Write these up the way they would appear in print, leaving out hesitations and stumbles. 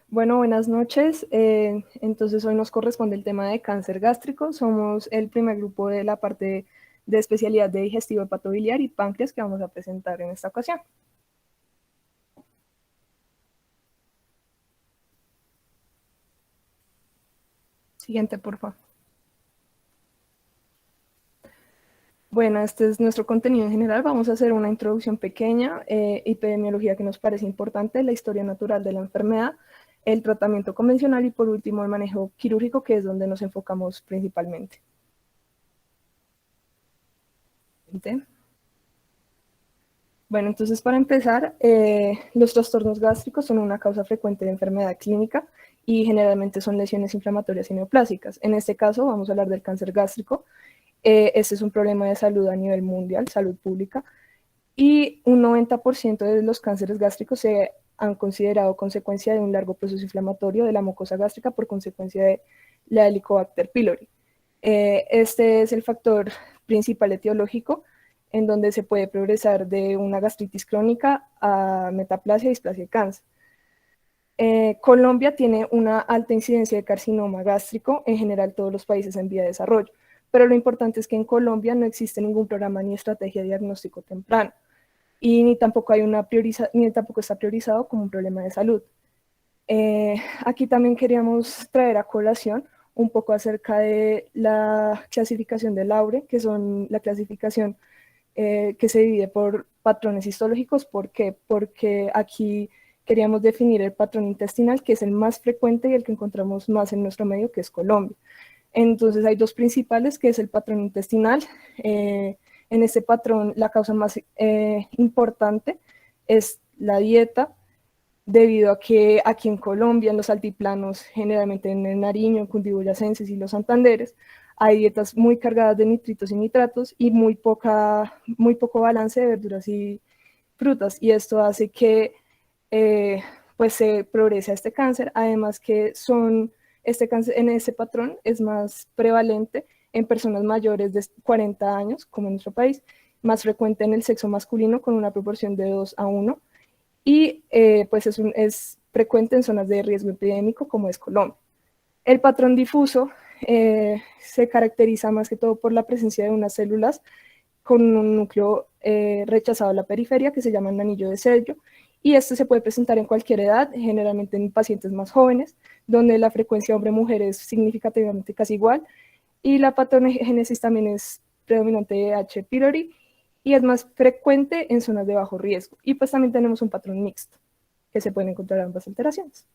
Bueno, buenas noches. Entonces hoy nos corresponde el tema de cáncer gástrico. Somos el primer grupo de la parte de especialidad de digestivo hepatobiliar y páncreas que vamos a presentar en esta ocasión. Siguiente, por favor. Bueno, este es nuestro contenido en general. Vamos a hacer una introducción pequeña, epidemiología que nos parece importante, la historia natural de la enfermedad, el tratamiento convencional y por último el manejo quirúrgico, que es donde nos enfocamos principalmente. Bueno, entonces para empezar, los trastornos gástricos son una causa frecuente de enfermedad clínica y generalmente son lesiones inflamatorias y neoplásicas. En este caso vamos a hablar del cáncer gástrico. Este es un problema de salud a nivel mundial, salud pública, y un 90% de los cánceres gástricos se han considerado consecuencia de un largo proceso inflamatorio de la mucosa gástrica por consecuencia de la Helicobacter pylori. Este es el factor principal etiológico en donde se puede progresar de una gastritis crónica a metaplasia, displasia y cáncer. Colombia tiene una alta incidencia de carcinoma gástrico, en general todos los países en vía de desarrollo, pero lo importante es que en Colombia no existe ningún programa ni estrategia de diagnóstico temprano y ni tampoco, ni tampoco está priorizado como un problema de salud. Aquí también queríamos traer a colación un poco acerca de la clasificación de Laure, que son la clasificación que se divide por patrones histológicos. ¿Por qué? Porque aquí queríamos definir el patrón intestinal, que es el más frecuente y el que encontramos más en nuestro medio, que es Colombia. Entonces hay dos principales, que es el patrón intestinal. En este patrón la causa más importante es la dieta, debido a que aquí en Colombia, en los altiplanos, generalmente en el Nariño, Cundiboyacenses y los Santanderes, hay dietas muy cargadas de nitritos y nitratos y muy poco balance de verduras y frutas, y esto hace que pues se progrese a este cáncer. Además que este cáncer en ese patrón es más prevalente en personas mayores de 40 años, como en nuestro país, más frecuente en el sexo masculino con una proporción de 2 a 1, y pues es frecuente en zonas de riesgo epidémico como es Colombia. El patrón difuso se caracteriza más que todo por la presencia de unas células con un núcleo rechazado a la periferia, que se llama el anillo de sello, y esto se puede presentar en cualquier edad, generalmente en pacientes más jóvenes, donde la frecuencia hombre-mujer es significativamente casi igual, y la patogénesis también es predominante de H. pylori, y es más frecuente en zonas de bajo riesgo. Y pues también tenemos un patrón mixto, que se pueden encontrar ambas alteraciones.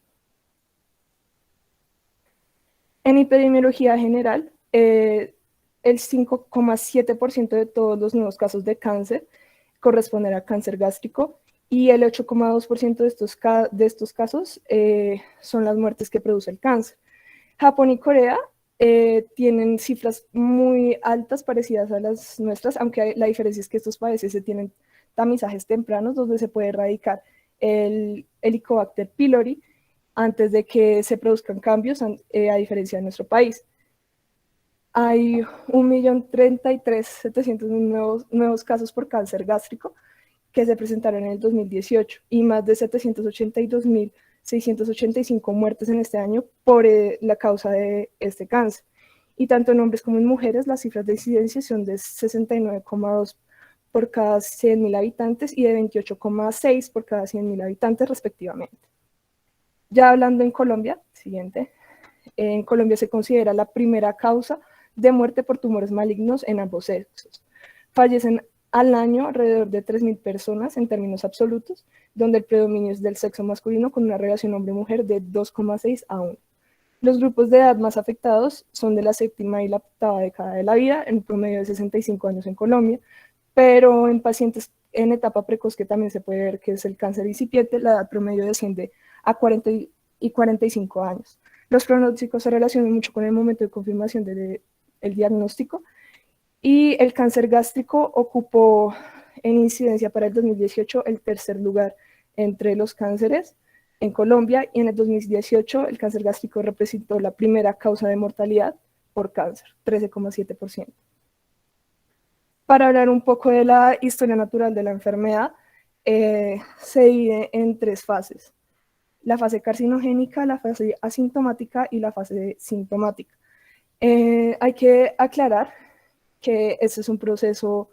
En epidemiología general, el 5,7% de todos los nuevos casos de cáncer corresponden a cáncer gástrico, y el 8,2% de estos casos son las muertes que produce el cáncer. Japón y Corea tienen cifras muy altas parecidas a las nuestras, aunque la diferencia es que estos países se tienen tamizajes tempranos donde se puede erradicar el Helicobacter pylori antes de que se produzcan cambios, a diferencia de nuestro país. Hay 1.033.700 nuevos casos por cáncer gástrico que se presentaron en el 2018 y más de 782.685 muertes en este año por la causa de este cáncer. Y tanto en hombres como en mujeres, las cifras de incidencia son de 69,2 por cada 100.000 habitantes y de 28,6 por cada 100.000 habitantes respectivamente. Ya hablando en Colombia, siguiente, en Colombia se considera la primera causa de muerte por tumores malignos en ambos sexos. Fallecen al año alrededor de 3.000 personas en términos absolutos, donde el predominio es del sexo masculino con una relación hombre-mujer de 2,6 a 1. Los grupos de edad más afectados son de la séptima y la octava década de la vida, en promedio de 65 años en Colombia, pero en pacientes en etapa precoz, que también se puede ver que es el cáncer incipiente, la edad promedio desciende a 40 y 45 años. Los pronósticos se relacionan mucho con el momento de confirmación del diagnóstico, y el cáncer gástrico ocupó en incidencia para el 2018 el tercer lugar entre los cánceres en Colombia, y en el 2018 el cáncer gástrico representó la primera causa de mortalidad por cáncer, 13,7%. Para hablar un poco de la historia natural de la enfermedad, se divide en tres fases. la fase carcinogénica, la fase asintomática y la fase sintomática. Hay que aclarar que este es un proceso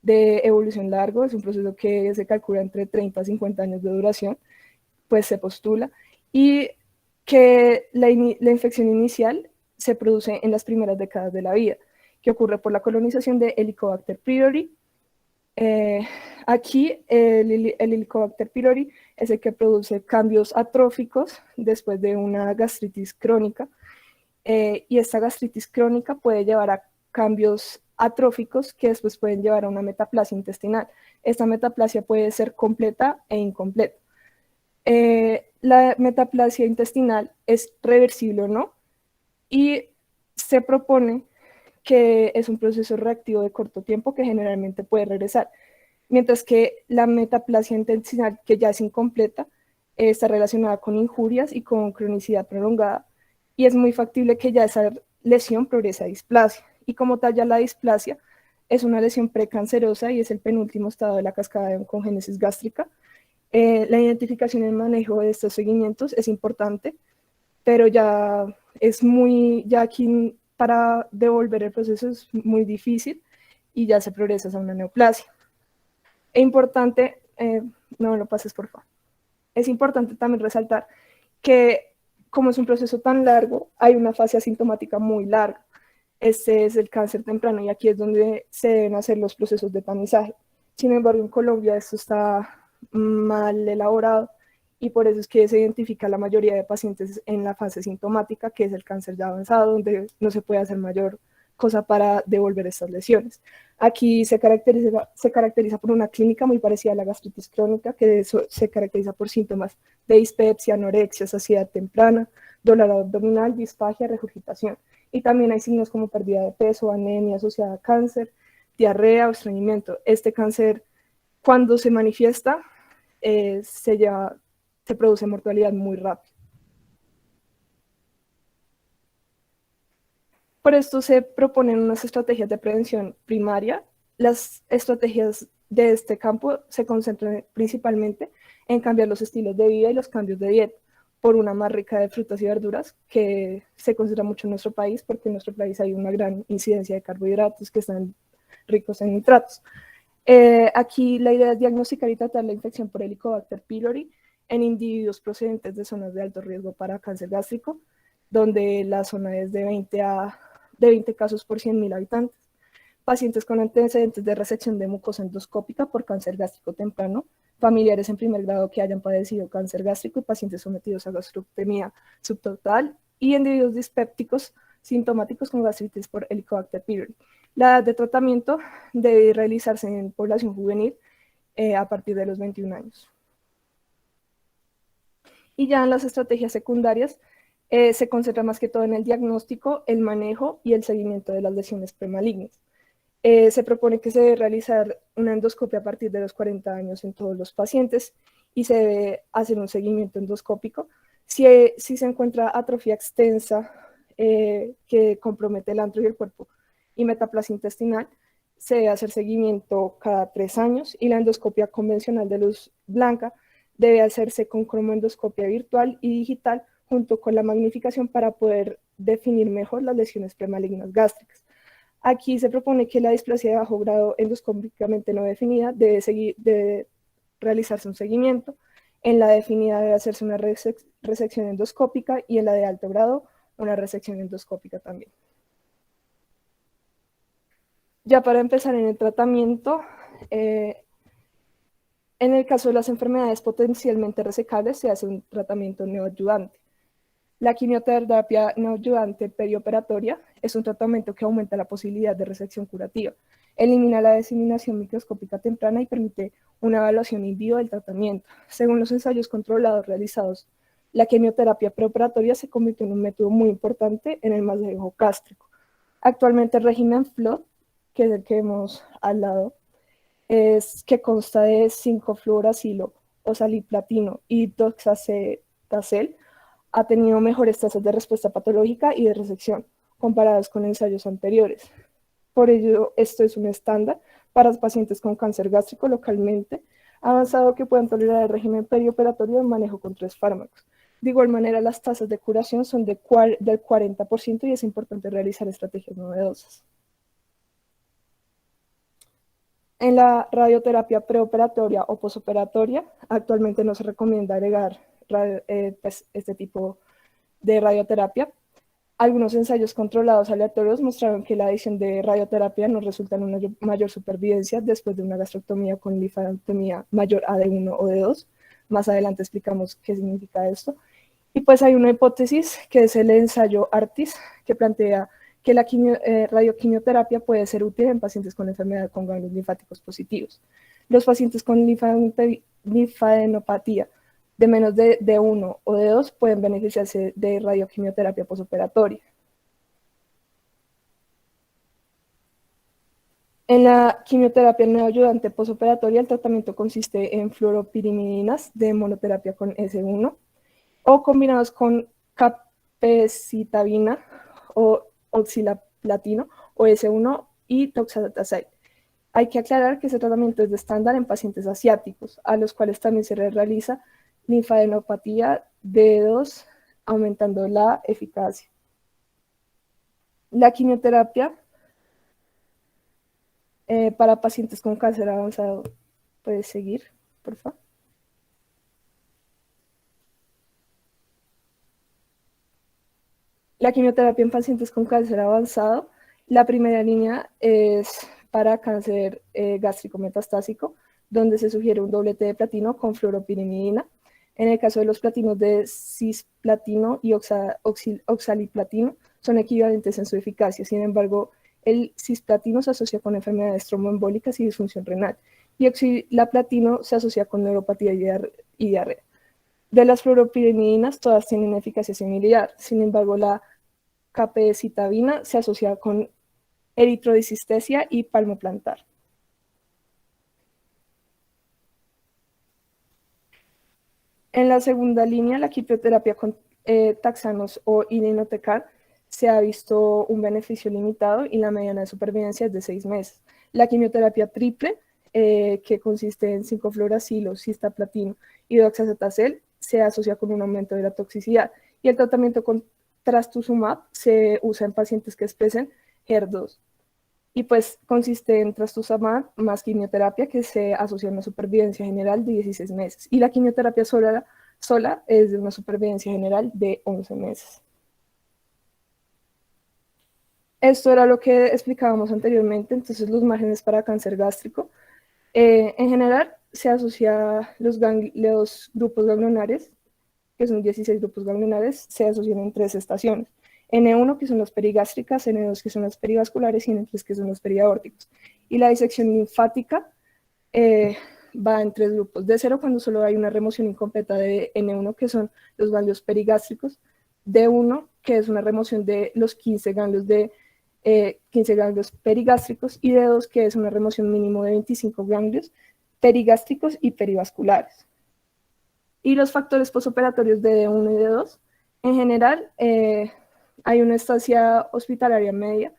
de evolución largo, es un proceso que se calcula entre 30 a 50 años de duración, pues se postula, y que la infección inicial se produce en las primeras décadas de la vida, que ocurre por la colonización de Helicobacter pylori. Aquí el Helicobacter pylori es el que produce cambios atróficos después de una gastritis crónica, y esta gastritis crónica puede llevar a cambios atróficos que después pueden llevar a una metaplasia intestinal. Esta metaplasia puede ser completa e incompleta. La metaplasia intestinal es reversible o no, y se propone que es un proceso reactivo de corto tiempo que generalmente puede regresar, mientras que la metaplasia intestinal, que ya es incompleta, está relacionada con injurias y con cronicidad prolongada, y es muy factible que ya esa lesión progrese a displasia. Y como tal, ya la displasia es una lesión precancerosa y es el penúltimo estado de la cascada de oncogénesis gástrica. La identificación y el manejo de estos seguimientos es importante, pero ya aquí para devolver el proceso es muy difícil y ya se progresa a una neoplasia. Es importante, no me lo pases por favor, es importante también resaltar que como es un proceso tan largo, hay una fase asintomática muy larga. Este es el cáncer temprano y aquí es donde se deben hacer los procesos de tamizaje. Sin embargo, en Colombia esto está mal elaborado y por eso es que se identifica la mayoría de pacientes en la fase sintomática, que es el cáncer ya avanzado, donde no se puede hacer mayor cosa para devolver estas lesiones. Aquí se caracteriza por una clínica muy parecida a la gastritis crónica, que se caracteriza por síntomas de dispepsia, anorexia, saciedad temprana, dolor abdominal, disfagia, regurgitación. Y también hay signos como pérdida de peso, anemia asociada a cáncer, diarrea o estreñimiento. Este cáncer, cuando se manifiesta, se produce mortalidad muy rápido. Por esto se proponen unas estrategias de prevención primaria. Las estrategias de este campo se concentran principalmente en cambiar los estilos de vida y los cambios de dieta por una más rica de frutas y verduras, que se considera mucho en nuestro país, porque en nuestro país hay una gran incidencia de carbohidratos que están ricos en nitratos. Aquí la idea es diagnosticar y tratar la infección por Helicobacter pylori en individuos procedentes de zonas de alto riesgo para cáncer gástrico, donde la zona es de 20 casos por 100.000 habitantes. Pacientes con antecedentes de resección de mucosa endoscópica por cáncer gástrico temprano, familiares en primer grado que hayan padecido cáncer gástrico y pacientes sometidos a gastroctomía subtotal, y individuos dispépticos sintomáticos con gastritis por Helicobacter pylori. La edad de tratamiento debe realizarse en población juvenil a partir de los 21 años. Y ya en las estrategias secundarias se concentra más que todo en el diagnóstico, el manejo y el seguimiento de las lesiones premalignas. Se propone que se debe realizar una endoscopia a partir de los 40 años en todos los pacientes y se debe hacer un seguimiento endoscópico. Si se encuentra atrofia extensa que compromete el antro y el cuerpo y metaplasia intestinal, se debe hacer seguimiento cada 3 años, y la endoscopia convencional de luz blanca debe hacerse con cromoendoscopia virtual y digital junto con la magnificación para poder definir mejor las lesiones premalignas gástricas. Aquí se propone que la displasia de bajo grado endoscópicamente no definida debe realizarse un seguimiento, en la definida debe hacerse una resección endoscópica y en la de alto grado una resección endoscópica también. Ya para empezar en el tratamiento, en el caso de las enfermedades potencialmente resecables se hace un tratamiento neoayudante. La quimioterapia neoayudante perioperatoria es un tratamiento que aumenta la posibilidad de resección curativa, elimina la diseminación microscópica temprana y permite una evaluación in vivo del tratamiento. Según los ensayos controlados realizados, la quimioterapia preoperatoria se convirtió en un método muy importante en el manejo gástrico. Actualmente el régimen FLOT, que es el que hemos hablado, que consta de 5-fluoracilo, osaliplatino y doxacetacel, ha tenido mejores tasas de respuesta patológica y de resección comparadas con ensayos anteriores. Por ello, esto es un estándar para pacientes con cáncer gástrico localmente avanzado que puedan tolerar el régimen perioperatorio de manejo con 3 fármacos. De igual manera, las tasas de curación son del 40% y es importante realizar estrategias novedosas. En la radioterapia preoperatoria o posoperatoria, actualmente no se recomienda agregar pues, este tipo de radioterapia. Algunos ensayos controlados aleatorios mostraron que la adición de radioterapia no resulta en una mayor supervivencia después de una gastrectomía con linfadenectomía mayor a D1 o D2. Más adelante explicamos qué significa esto. Y pues hay una hipótesis que es el ensayo ARTIS, que plantea que la radioquimioterapia puede ser útil en pacientes con enfermedad con ganglios linfáticos positivos. Los pacientes con linfadenopatía de menos de 1 o de 2 pueden beneficiarse de radioquimioterapia posoperatoria. En la quimioterapia neoayudante posoperatoria, el tratamiento consiste en fluoropirimidinas de monoterapia con S1 o combinados con capecitabina o oxaliplatino o S1 y toxazathaside. Hay que aclarar que ese tratamiento es de estándar en pacientes asiáticos, a los cuales también se les realiza linfadenopatía D2, aumentando la eficacia. La quimioterapia para pacientes con cáncer avanzado. ¿Puedes seguir, por favor? La quimioterapia en pacientes con cáncer avanzado, la primera línea es para cáncer gástrico metastásico, donde se sugiere un doblete de platino con fluoropirimidina. En el caso de los platinos de cisplatino y oxaliplatino, son equivalentes en su eficacia. Sin embargo, el cisplatino se asocia con enfermedades tromboembólicas y disfunción renal, y oxaliplatino se asocia con neuropatía y diarrea. De las fluoropirimidinas, todas tienen eficacia similar. Sin embargo, la capecitabina se asocia con eritrodisestesia y palmoplantar. En la segunda línea, la quimioterapia con taxanos o irinotecan se ha visto un beneficio limitado y la mediana de supervivencia es de 6 meses. La quimioterapia triple, que consiste en 5-fluoracilo, cisplatino y doxazetacel, se asocia con un aumento de la toxicidad, y el tratamiento con trastuzumab se usa en pacientes que expresen HER2. Y pues consiste en trastuzumab más quimioterapia, que se asocia a una supervivencia general de 16 meses. Y la quimioterapia sola es de una supervivencia general de 11 meses. Esto era lo que explicábamos anteriormente. Entonces, los márgenes para cáncer gástrico. En general, se asocia los grupos ganglionares, que son 16 grupos ganglionares, se asocian en 3 estaciones. N1, que son las perigástricas, N2, que son las perivasculares, y N3, que son las periaórticas. Y la disección linfática va en 3 grupos. D0, cuando solo hay una remoción incompleta de N1, que son los ganglios perigástricos. D1, que es una remoción de los 15 ganglios 15 ganglios perigástricos, y D2, que es una remoción mínimo de 25 ganglios perigástricos y perivasculares. Y los factores posoperatorios de D1 y D2, en general, hay una estancia hospitalaria media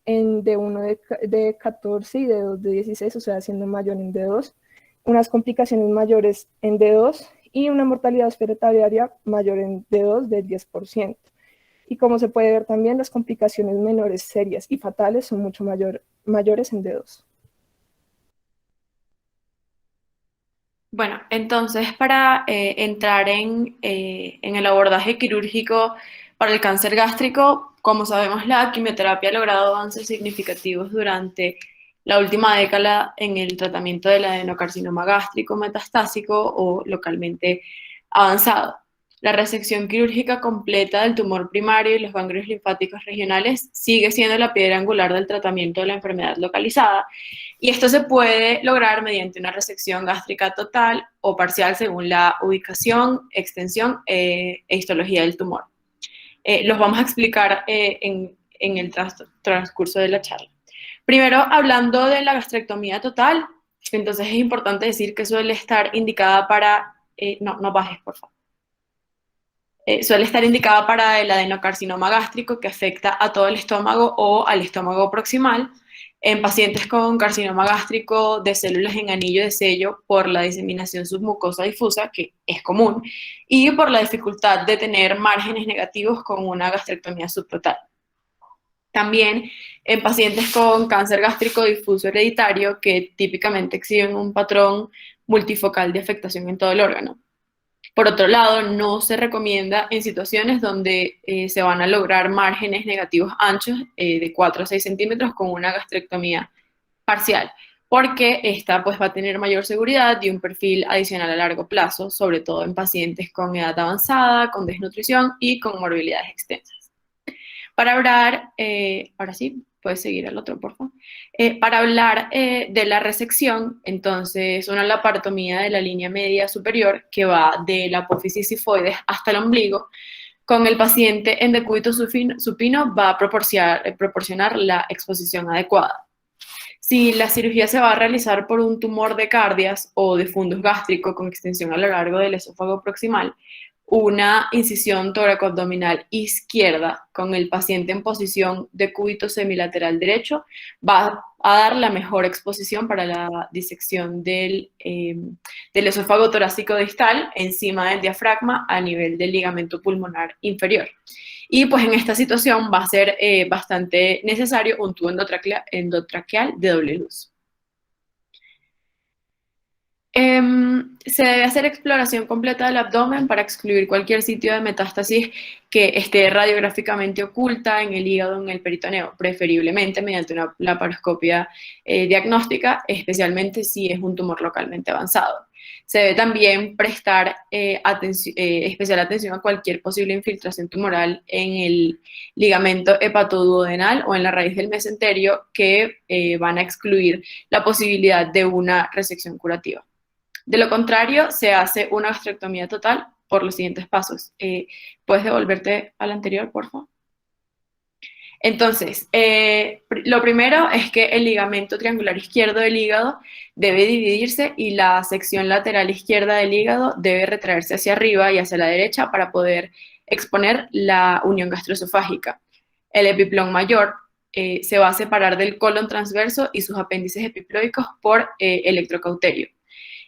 en D1 de 14 y D2 de 16, o sea, siendo mayor en D2, unas complicaciones mayores en D2 y una mortalidad hospitalaria mayor en D2 del 10%. Y como se puede ver también, las complicaciones menores, serias y fatales son mucho mayores en D2. Bueno, entonces para entrar en el abordaje quirúrgico para el cáncer gástrico, como sabemos, la quimioterapia ha logrado avances significativos durante la última década en el tratamiento del adenocarcinoma gástrico metastásico o localmente avanzado. La resección quirúrgica completa del tumor primario y los ganglios linfáticos regionales sigue siendo la piedra angular del tratamiento de la enfermedad localizada, y esto se puede lograr mediante una resección gástrica total o parcial según la ubicación, extensión e histología del tumor. Los vamos a explicar en el transcurso de la charla. Primero, hablando de la gastrectomía total, entonces es importante decir que suele estar indicada para, no bajes por favor, suele estar indicada para el adenocarcinoma gástrico que afecta a todo el estómago o al estómago proximal. en pacientes con carcinoma gástrico de células en anillo de sello por la diseminación submucosa difusa, que es común, y por la dificultad de tener márgenes negativos con una gastrectomía subtotal. También en pacientes con cáncer gástrico difuso hereditario, que típicamente exhiben un patrón multifocal de afectación en todo el órgano. Por otro lado, no se recomienda en situaciones donde se van a lograr márgenes negativos anchos de 4 a 6 centímetros con una gastrectomía parcial, porque esta pues, va a tener mayor seguridad y un perfil adicional a largo plazo, sobre todo en pacientes con edad avanzada, con desnutrición y con morbilidades extensas. Para hablar, ahora sí, puedes seguir al otro, por favor. Para hablar de la resección, entonces, una laparotomía de la línea media superior que va de la apófisis sifoides hasta el ombligo, con el paciente en decúbito supino va a proporcionar la exposición adecuada. Si la cirugía se va a realizar por un tumor de cardias o de fundus gástrico con extensión a lo largo del esófago proximal, una incisión tóraco-abdominal izquierda con el paciente en posición de cúbito semilateral derecho va a dar la mejor exposición para la disección del esófago torácico distal encima del diafragma a nivel del ligamento pulmonar inferior. Y pues en esta situación va a ser bastante necesario un tubo endotraqueal de doble luz. Se debe hacer exploración completa del abdomen para excluir cualquier sitio de metástasis que esté radiográficamente oculta en el hígado o en el peritoneo, preferiblemente mediante una laparoscopia diagnóstica, especialmente si es un tumor localmente avanzado. Se debe también prestar especial atención a cualquier posible infiltración tumoral en el ligamento hepatoduodenal o en la raíz del mesenterio que van a excluir la posibilidad de una resección curativa. De lo contrario, se hace una gastrectomía total por los siguientes pasos. ¿Puedes devolverte al anterior, por favor? Entonces, lo primero es que el ligamento triangular izquierdo del hígado debe dividirse y la sección lateral izquierda del hígado debe retraerse hacia arriba y hacia la derecha para poder exponer la unión gastroesofágica. El epiplón mayor se va a separar del colon transverso y sus apéndices epiploicos por electrocauterio.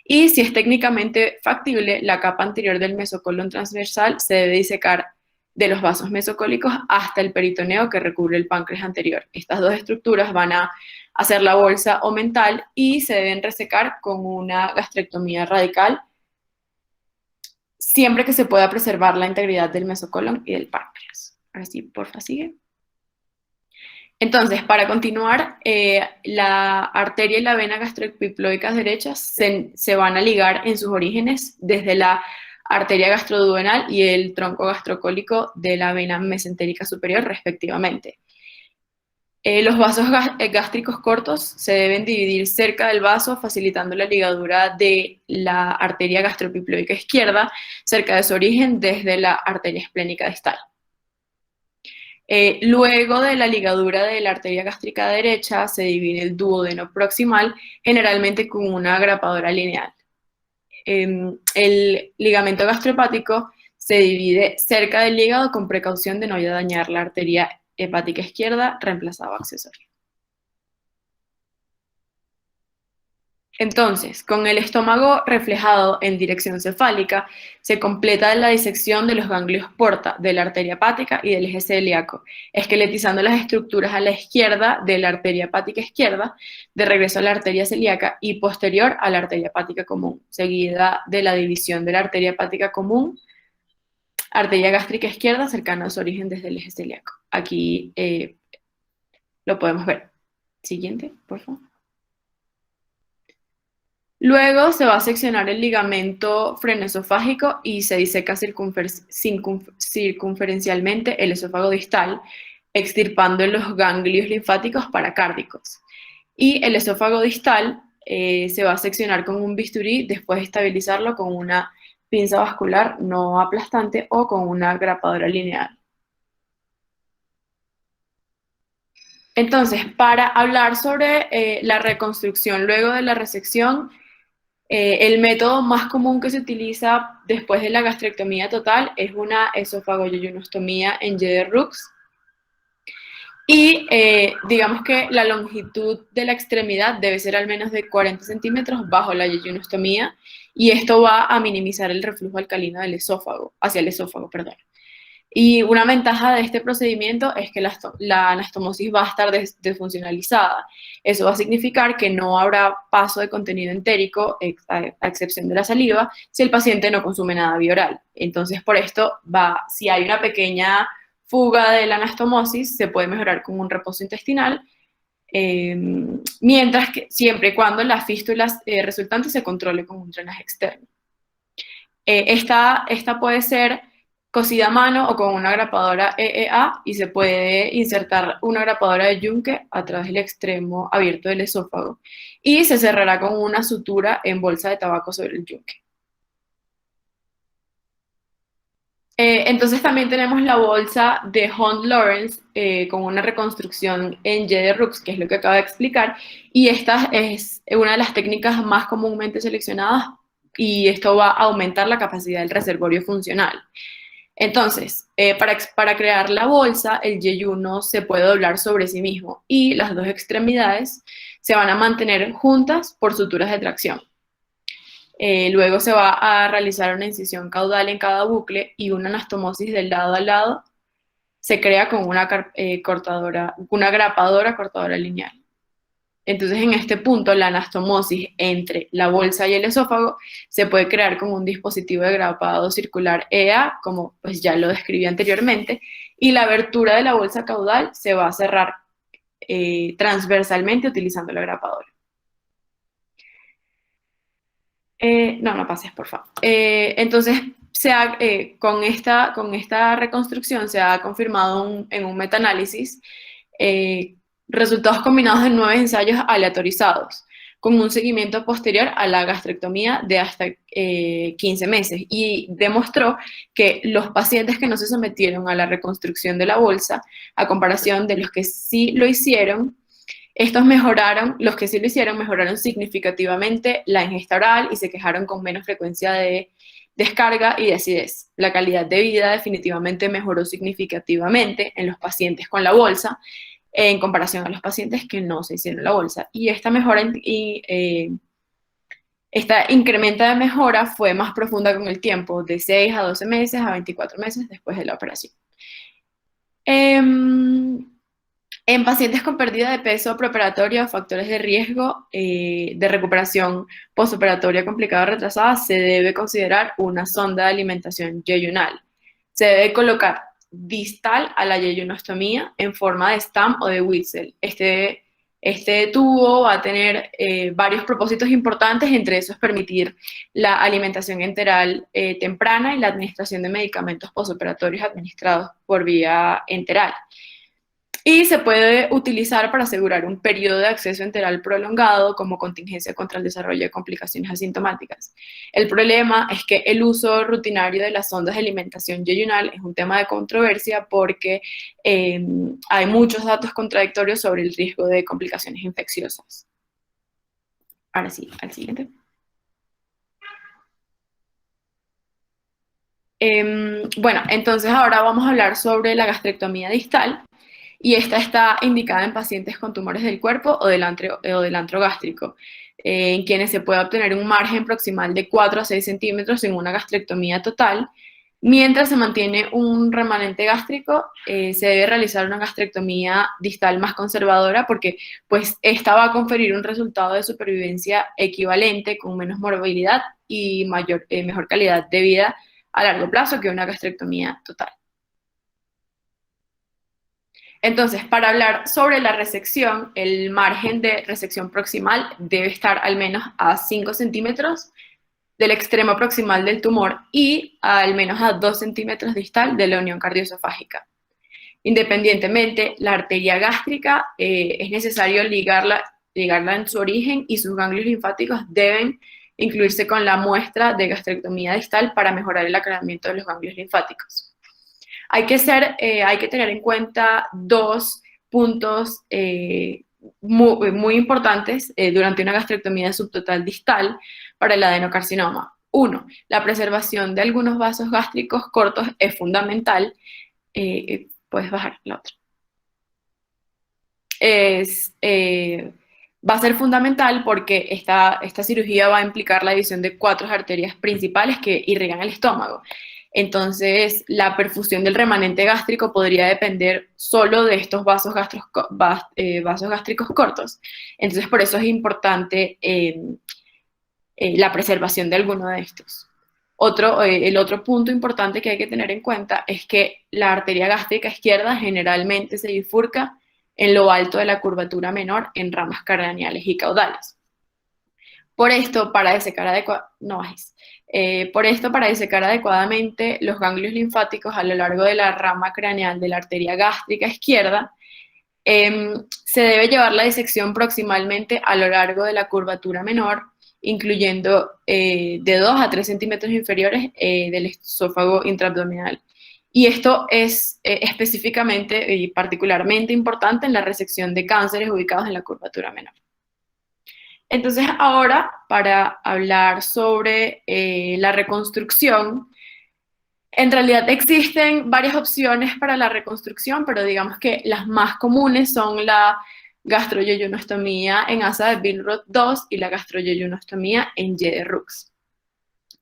Y si es técnicamente factible, la capa anterior del mesocolon transversal se debe disecar de los vasos mesocólicos hasta el peritoneo que recubre el páncreas anterior. Estas dos estructuras van a hacer la bolsa omental y se deben resecar con una gastrectomía radical, siempre que se pueda preservar la integridad del mesocolon y del páncreas. Ahora sí, porfa, sigue. Entonces, para continuar, la arteria y la vena gastroepiploicas derechas se van a ligar en sus orígenes desde la arteria gastroduodenal y el tronco gastrocólico de la vena mesentérica superior, respectivamente. Los vasos gástricos cortos se deben dividir cerca del vaso, facilitando la ligadura de la arteria gastroepiploica izquierda cerca de su origen desde la arteria esplénica distal. Luego de la ligadura de la arteria gástrica derecha se divide el duodeno proximal, generalmente con una grapadora lineal. El ligamento gastrohepático se divide cerca del hígado con precaución de no dañar la arteria hepática izquierda, reemplazado accesorio. Entonces, con el estómago reflejado en dirección cefálica, se completa la disección de los ganglios porta, de la arteria hepática y del eje celíaco, esqueletizando las estructuras a la izquierda de la arteria hepática izquierda, de regreso a la arteria celíaca y posterior a la arteria hepática común, seguida de la división de la arteria hepática común, arteria gástrica izquierda cercana a su origen desde el eje celíaco. Aquí lo podemos ver. Siguiente, por favor. Luego se va a seccionar el ligamento frenoesofágico y se diseca circunferencialmente el esófago distal, extirpando los ganglios linfáticos paracárdicos. Y el esófago distal se va a seccionar con un bisturí después de estabilizarlo con una pinza vascular no aplastante o con una grapadora lineal. Entonces, para hablar sobre la reconstrucción luego de la resección, el método más común que se utiliza después de la gastrectomía total es una esofagoyeyunostomía en Y de Rux. Y digamos que la longitud de la extremidad debe ser al menos de 40 centímetros bajo la yeyonostomía, y esto va a minimizar el reflujo alcalino del esófago, hacia el esófago, perdón. Y una ventaja de este procedimiento es que la anastomosis va a estar desfuncionalizada. Eso va a significar que no habrá paso de contenido entérico, a excepción de la saliva, si el paciente no consume nada bioral. Entonces, por esto, si hay una pequeña fuga de la anastomosis, se puede mejorar con un reposo intestinal, eh, mientras que siempre y cuando la fístula resultante se controle con un drenaje externo. Esta puede ser cosida a mano o con una grapadora EEA, y se puede insertar una grapadora de yunque a través del extremo abierto del esófago y se cerrará con una sutura en bolsa de tabaco sobre el yunque. Entonces también tenemos la bolsa de Hunt Lawrence con una reconstrucción en Y de Rux, que es lo que acabo de explicar, y esta es una de las técnicas más comúnmente seleccionadas, y esto va a aumentar la capacidad del reservorio funcional. Entonces, para crear la bolsa, el yeyuno se puede doblar sobre sí mismo y las dos extremidades se van a mantener juntas por suturas de tracción. Luego se va a realizar una incisión caudal en cada bucle y una anastomosis del lado a lado se crea con una grapadora cortadora lineal. Entonces, en este punto, la anastomosis entre la bolsa y el esófago se puede crear con un dispositivo de grapado circular EA, como pues ya lo describí anteriormente, y la abertura de la bolsa caudal se va a cerrar transversalmente utilizando la grapadora. No pases, por favor. Entonces, con esta reconstrucción se ha confirmado en un metaanálisis resultados combinados de 9 ensayos aleatorizados, con un seguimiento posterior a la gastrectomía de hasta 15 meses, y demostró que los pacientes que no se sometieron a la reconstrucción de la bolsa, a comparación de los que sí lo hicieron, los que sí lo hicieron mejoraron significativamente la ingesta oral y se quejaron con menos frecuencia de descarga y de acidez. La calidad de vida definitivamente mejoró significativamente en los pacientes con la bolsa en comparación a los pacientes que no se hicieron la bolsa. Y esta esta incrementa de mejora fue más profunda con el tiempo, de 6 a 12 meses a 24 meses después de la operación. En pacientes con pérdida de peso preoperatoria o factores de riesgo de recuperación postoperatoria complicada o retrasada, se debe considerar una sonda de alimentación yeyunal. Se debe colocar distal a la yeyonostomía en forma de Stam o de Witzel. Este tubo va a tener varios propósitos importantes, entre esos permitir la alimentación enteral temprana y la administración de medicamentos postoperatorios administrados por vía enteral. Y se puede utilizar para asegurar un periodo de acceso enteral prolongado como contingencia contra el desarrollo de complicaciones asintomáticas. El problema es que el uso rutinario de las sondas de alimentación yeyunal es un tema de controversia porque hay muchos datos contradictorios sobre el riesgo de complicaciones infecciosas. Ahora sí, al siguiente. Bueno, entonces ahora vamos a hablar sobre la gastrectomía distal. Y esta está indicada en pacientes con tumores del cuerpo o del antro gástrico, en quienes se puede obtener un margen proximal de 4 a 6 centímetros en una gastrectomía total. Mientras se mantiene un remanente gástrico, se debe realizar una gastrectomía distal más conservadora, porque pues esta va a conferir un resultado de supervivencia equivalente, con menos morbilidad y mejor calidad de vida a largo plazo que una gastrectomía total. Entonces, para hablar sobre la resección, el margen de resección proximal debe estar al menos a 5 centímetros del extremo proximal del tumor y al menos a 2 centímetros distal de la unión cardioesofágica. Independientemente, la arteria gástrica es necesario ligarla en su origen, y sus ganglios linfáticos deben incluirse con la muestra de gastrectomía distal para mejorar el aclaramiento de los ganglios linfáticos. Hay que tener en cuenta dos puntos muy importantes durante una gastrectomía subtotal distal para el adenocarcinoma. Uno, la preservación de algunos vasos gástricos cortos es fundamental. Puedes bajar la otra. va a ser fundamental porque esta cirugía va a implicar la división de 4 arterias principales que irrigan el estómago. Entonces, la perfusión del remanente gástrico podría depender solo de estos vasos gástricos cortos. Entonces, por eso es importante la preservación de alguno de estos. El otro punto importante que hay que tener en cuenta es que la arteria gástrica izquierda generalmente se bifurca en lo alto de la curvatura menor en ramas craneales y caudales. Por esto, para desecar adecuadamente los ganglios linfáticos a lo largo de la rama craneal de la arteria gástrica izquierda, se debe llevar la disección proximalmente a lo largo de la curvatura menor, incluyendo de 2 a 3 centímetros inferiores del esófago intraabdominal. Y esto es específicamente y particularmente importante en la resección de cánceres ubicados en la curvatura menor. Entonces, ahora, para hablar sobre la reconstrucción, en realidad existen varias opciones para la reconstrucción, pero digamos que las más comunes son la gastroyeyonostomía en asa de Billroth 2 y la gastroyeyonostomía en Y de Rux.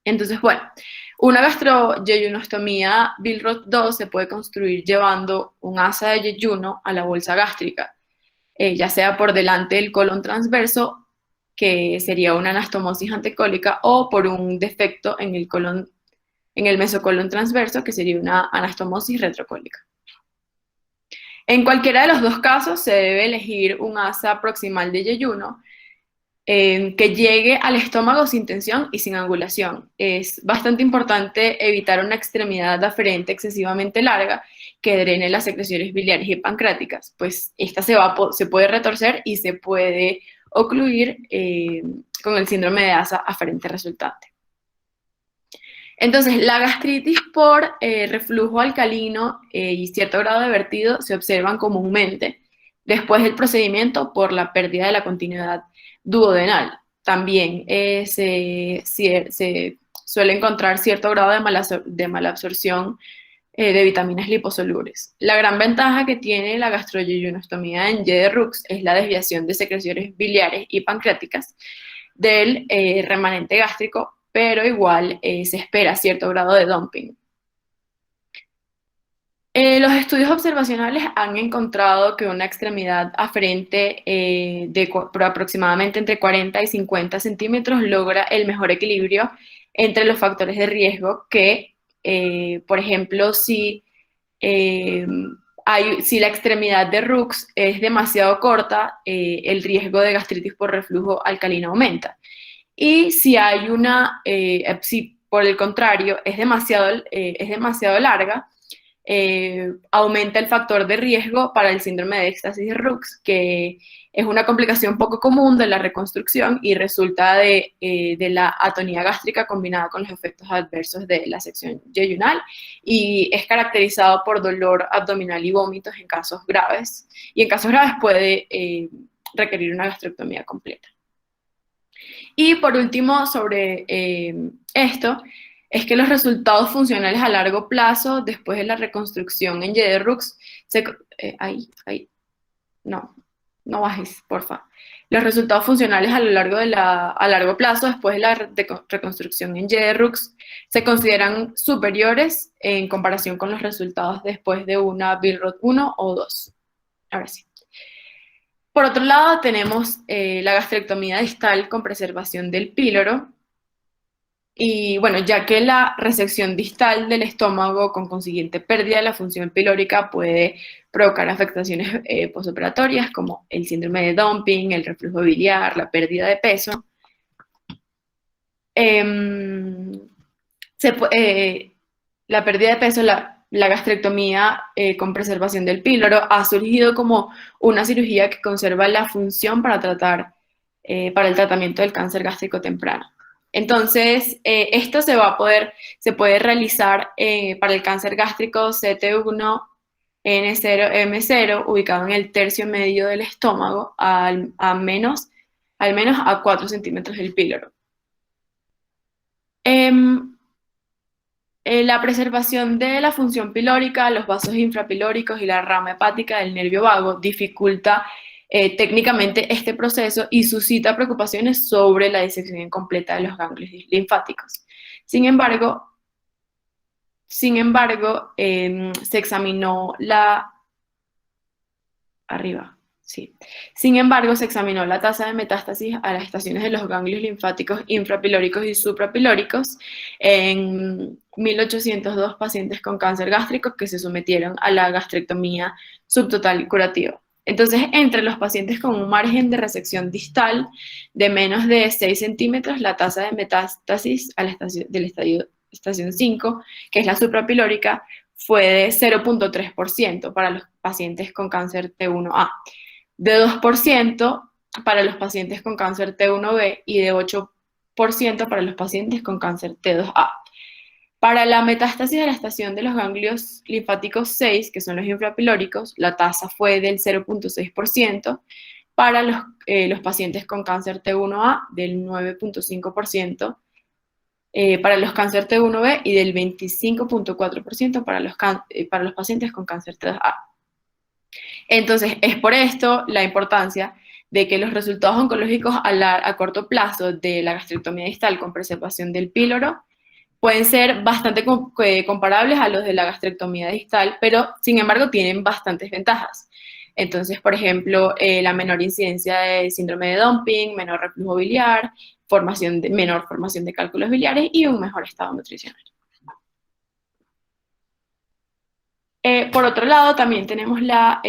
Entonces, bueno, una gastroyeyonostomía Billroth 2 se puede construir llevando un asa de yeyuno a la bolsa gástrica, ya sea por delante del colon transverso, que sería una anastomosis antecólica, o por un defecto en el mesocolon transverso, que sería una anastomosis retrocólica. En cualquiera de los dos casos se debe elegir un asa proximal de yeyuno que llegue al estómago sin tensión y sin angulación. Es bastante importante evitar una extremidad aferente excesivamente larga que drene las secreciones biliares y pancreáticas, pues esta se puede retorcer y se puede ocluir con el síndrome de asa aferente resultante. Entonces, la gastritis por reflujo alcalino y cierto grado de vertido se observan comúnmente después del procedimiento por la pérdida de la continuidad duodenal. También se suele encontrar cierto grado de malabsorción de vitaminas liposolubles. La gran ventaja que tiene la gastroyeyonostomía en Y de Rux es la desviación de secreciones biliares y pancreáticas del remanente gástrico, pero igual se espera cierto grado de dumping. Los estudios observacionales han encontrado que una extremidad aferente por aproximadamente entre 40 y 50 centímetros logra el mejor equilibrio entre los factores de riesgo que, por ejemplo, si la extremidad de Rux es demasiado corta, el riesgo de gastritis por reflujo alcalino aumenta. Y si si por el contrario es demasiado larga, aumenta el factor de riesgo para el síndrome de éxtasis de Rux, que es una complicación poco común de la reconstrucción y resulta de la atonía gástrica combinada con los efectos adversos de la sección yeyunal, y es caracterizado por dolor abdominal y vómitos en casos graves, y en casos graves puede requerir una gastrectomía completa. Y por último, sobre esto, es que los resultados funcionales a largo plazo después de la reconstrucción en Y de Rux, no bajes, porfa. Los resultados funcionales a largo plazo después de la reconstrucción en Y de Rux se consideran superiores en comparación con los resultados después de una Billroth 1 o 2. Ahora sí. Por otro lado, tenemos la gastrectomía distal con preservación del píloro. Y bueno, ya que la resección distal del estómago con consiguiente pérdida de la función pilórica puede provocar afectaciones postoperatorias como el síndrome de dumping, el reflujo biliar, la pérdida de peso, la pérdida de peso, la gastrectomía con preservación del píloro ha surgido como una cirugía que conserva la función para el tratamiento del cáncer gástrico temprano. Entonces, esto se puede realizar para el cáncer gástrico CT1, N0, M0, ubicado en el tercio medio del estómago, al menos a 4 centímetros del píloro. La preservación de la función pilórica, los vasos infrapilóricos y la rama hepática del nervio vago dificulta técnicamente este proceso y suscita preocupaciones sobre la disección incompleta de los ganglios linfáticos. Sin embargo, se examinó arriba, sí. Sin embargo, se examinó la tasa de metástasis a las estaciones de los ganglios linfáticos infrapilóricos y suprapilóricos en 1802 pacientes con cáncer gástrico que se sometieron a la gastrectomía subtotal curativa. Entonces, entre los pacientes con un margen de resección distal de menos de 6 centímetros, la tasa de metástasis a la estación 5, que es la suprapilórica, fue de 0,3% para los pacientes con cáncer T1A, de 2% para los pacientes con cáncer T1B y de 8% para los pacientes con cáncer T2A. Para la metástasis de la estación de los ganglios linfáticos 6, que son los infrapilóricos, la tasa fue del 0,6%, para los pacientes con cáncer T1A del 9,5%, para los cáncer T1B y del 25,4% para los pacientes con cáncer T2A. Entonces, es por esto la importancia de que los resultados oncológicos a corto plazo de la gastrectomía distal con preservación del píloro pueden ser bastante comparables a los de la gastrectomía distal, pero sin embargo tienen bastantes ventajas. Entonces, por ejemplo, la menor incidencia de síndrome de dumping, menor reflujo biliar, menor formación de cálculos biliares y un mejor estado nutricional. Por otro lado, también tenemos la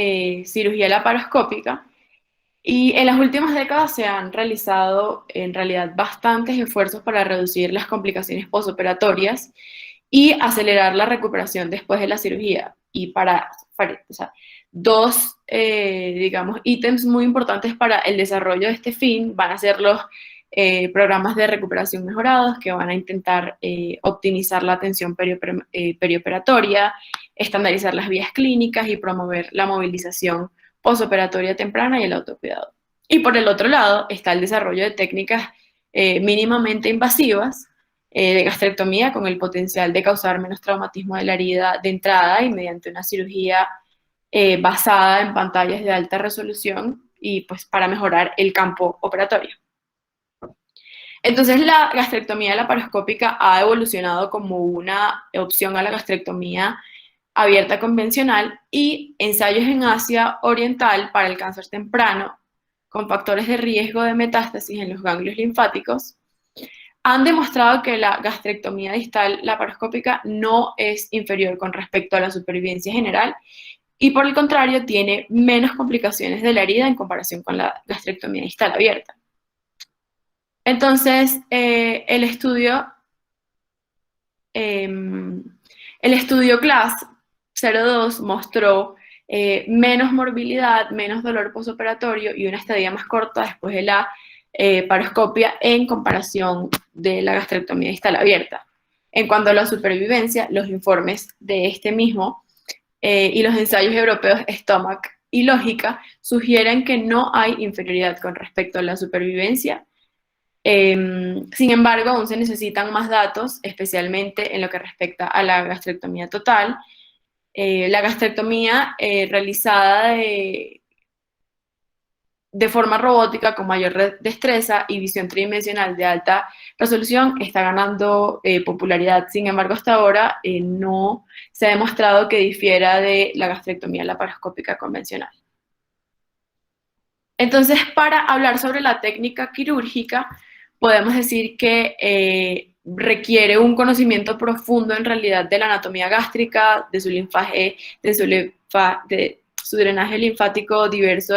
cirugía laparoscópica, y en las últimas décadas se han realizado en realidad bastantes esfuerzos para reducir las complicaciones postoperatorias y acelerar la recuperación después de la cirugía. Y o sea, dos, digamos, ítems muy importantes para el desarrollo de este fin van a ser los programas de recuperación mejorados que van a intentar optimizar la atención perioperatoria, estandarizar las vías clínicas y promover la movilización postoperatoria temprana y el autocuidado. Y por el otro lado está el desarrollo de técnicas mínimamente invasivas de gastrectomía con el potencial de causar menos traumatismo de la herida de entrada y mediante una cirugía basada en pantallas de alta resolución y pues para mejorar el campo operatorio. Entonces la gastrectomía laparoscópica ha evolucionado como una opción a la gastrectomía abierta convencional y ensayos en Asia Oriental para el cáncer temprano con factores de riesgo de metástasis en los ganglios linfáticos han demostrado que la gastrectomía distal laparoscópica no es inferior con respecto a la supervivencia general y por el contrario tiene menos complicaciones de la herida en comparación con la gastrectomía distal abierta. Entonces, el estudio CLASS 02 mostró menos morbilidad, menos dolor postoperatorio y una estadía más corta después de la paroscopia en comparación de la gastrectomía distal abierta. En cuanto a la supervivencia, los informes de este mismo y los ensayos europeos STOMAC y Lógica sugieren que no hay inferioridad con respecto a la supervivencia. Sin embargo, aún se necesitan más datos, especialmente en lo que respecta a la gastrectomía total. La gastrectomía realizada de forma robótica con mayor destreza y visión tridimensional de alta resolución está ganando popularidad. Sin embargo, hasta ahora no se ha demostrado que difiera de la gastrectomía laparoscópica convencional. Entonces, para hablar sobre la técnica quirúrgica, podemos decir que requiere un conocimiento profundo en realidad de la anatomía gástrica, de su linfaje, de su drenaje linfático diverso,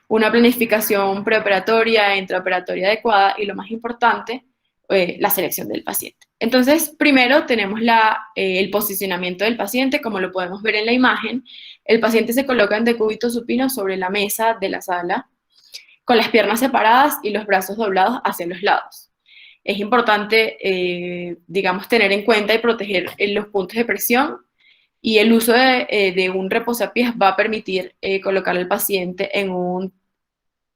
una planificación preoperatoria e intraoperatoria adecuada y lo más importante, la selección del paciente. Entonces, primero tenemos el posicionamiento del paciente, como lo podemos ver en la imagen. El paciente se coloca en decúbito supino sobre la mesa de la sala, con las piernas separadas y los brazos doblados hacia los lados. Es importante, digamos, tener en cuenta y proteger los puntos de presión y el uso de un reposapiés va a permitir colocar al paciente en un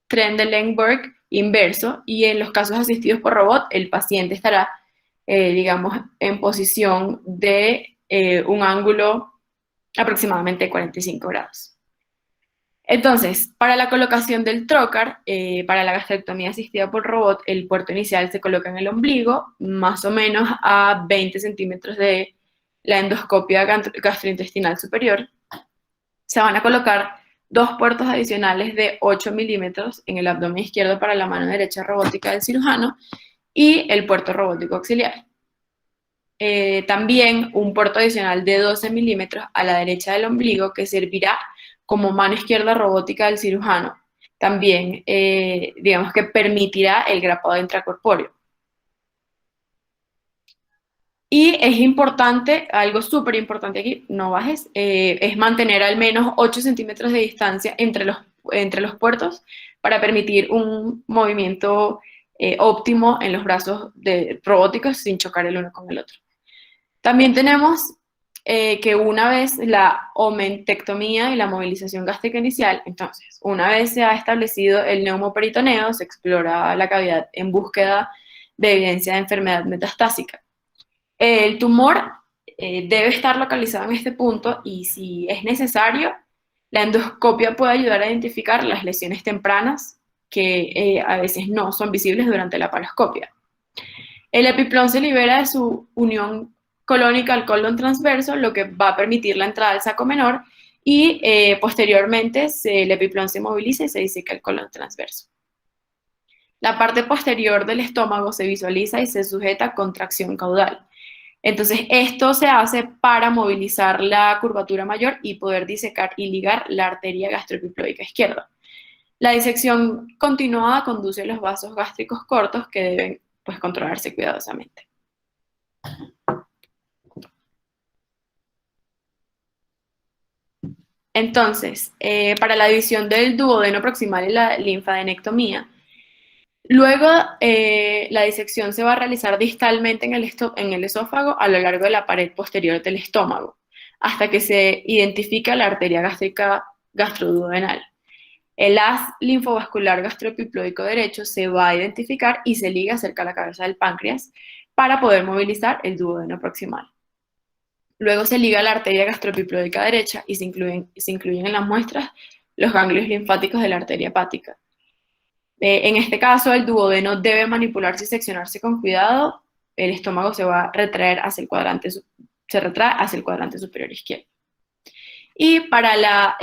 Trendelenburg inverso y en los casos asistidos por robot, el paciente estará digamos, en posición de un ángulo aproximadamente de 45 grados. Entonces, para la colocación del trocar, para la gastrectomía asistida por robot, el puerto inicial se coloca en el ombligo, más o menos a 20 centímetros de la endoscopia gastrointestinal superior. Se van a colocar dos puertos adicionales de 8 milímetros en el abdomen izquierdo para la mano derecha robótica del cirujano y el puerto robótico auxiliar. También un puerto adicional de 12 milímetros a la derecha del ombligo que servirá como mano izquierda robótica del cirujano. También, digamos que permitirá el grapado intracorpóreo. Y es importante, algo súper importante aquí, no bajes, es mantener al menos 8 centímetros de distancia entre los puertos para permitir un movimiento óptimo en los brazos robóticos sin chocar el uno con el otro. También tenemos que una vez la omentectomía y la movilización gástrica inicial, entonces, una vez se ha establecido el neumoperitoneo, se explora la cavidad en búsqueda de evidencia de enfermedad metastásica. El tumor debe estar localizado en este punto y si es necesario, la endoscopia puede ayudar a identificar las lesiones tempranas que a veces no son visibles durante la paroscopia. El epiplón se libera de su unión colónica al colon transverso, lo que va a permitir la entrada al saco menor y posteriormente el epiplón se moviliza y se diseca el colon transverso. La parte posterior del estómago se visualiza y se sujeta con tracción caudal. Entonces, esto se hace para movilizar la curvatura mayor y poder disecar y ligar la arteria gastroepiploica izquierda. La disección continuada conduce a los vasos gástricos cortos que deben pues, controlarse cuidadosamente. Entonces, para la división del duodeno proximal y la linfadenectomía, luego la disección se va a realizar distalmente en el esófago a lo largo de la pared posterior del estómago, hasta que se identifica la arteria gástrica gastroduodenal. El haz linfovascular gastroepiploico derecho se va a identificar y se liga cerca de la cabeza del páncreas para poder movilizar el duodeno proximal. Luego se liga la arteria gastroepiploica derecha y se incluyen en las muestras los ganglios linfáticos de la arteria hepática. En este caso, el duodeno debe manipularse y seccionarse con cuidado. El estómago se va a retraer hacia el cuadrante, superior izquierdo. Y para la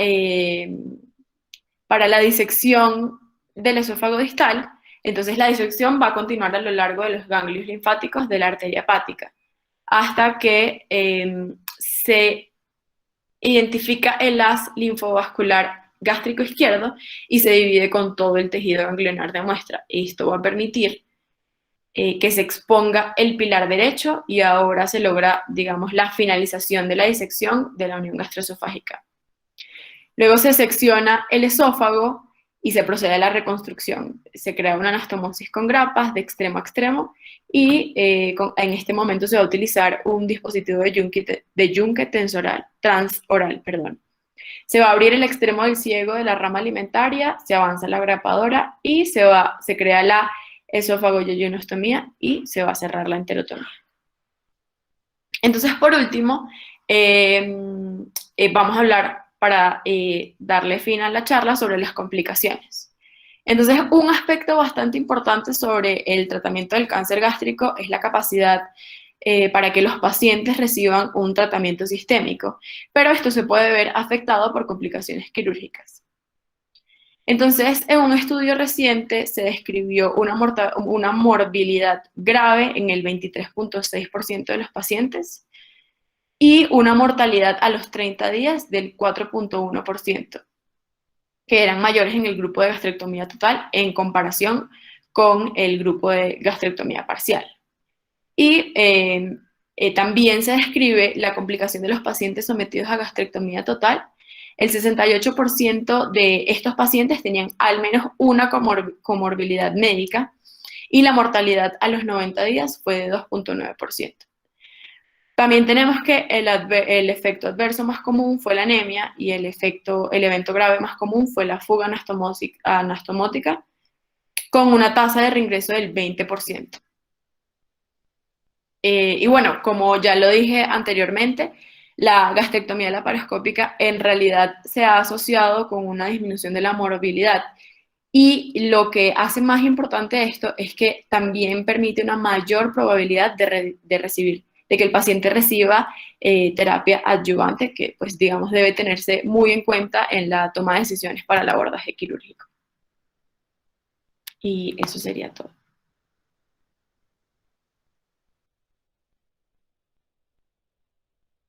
disección del esófago distal, entonces la disección va a continuar a lo largo de los ganglios linfáticos de la arteria hepática, hasta que se identifica el haz linfovascular gástrico izquierdo y se divide con todo el tejido ganglionar de muestra. Esto va a permitir que se exponga el pilar derecho y ahora se logra, digamos, la finalización de la disección de la unión gastroesofágica. Luego se secciona el esófago y se procede a la reconstrucción. Se crea una anastomosis con grapas de extremo a extremo y en este momento se va a utilizar un dispositivo de yunque transoral. Se va a abrir el extremo del ciego de la rama alimentaria, se avanza la grapadora y se crea la esófago-yeyunostomía y se va a cerrar la enterotomía. Entonces, por último, vamos a hablar para darle fin a la charla sobre las complicaciones. Entonces, un aspecto bastante importante sobre el tratamiento del cáncer gástrico es la capacidad para que los pacientes reciban un tratamiento sistémico, pero esto se puede ver afectado por complicaciones quirúrgicas. Entonces, en un estudio reciente se describió una morbilidad grave en el 23.6% de los pacientes y una mortalidad a los 30 días del 4.1%, que eran mayores en el grupo de gastrectomía total en comparación con el grupo de gastrectomía parcial. Y también se describe la complicación de los pacientes sometidos a gastrectomía total. El 68% de estos pacientes tenían al menos una comorbilidad médica y la mortalidad a los 90 días fue de 2.9%. También tenemos que el efecto adverso más común fue la anemia y el evento grave más común fue la fuga anastomótica con una tasa de reingreso del 20%. Y bueno, como ya lo dije anteriormente, la gastrectomía laparoscópica en realidad se ha asociado con una disminución de la morbilidad. Y lo que hace más importante esto es que también permite una mayor probabilidad de recibir, de que el paciente reciba terapia adyuvante, que pues digamos debe tenerse muy en cuenta en la toma de decisiones para el abordaje quirúrgico. Y eso sería todo.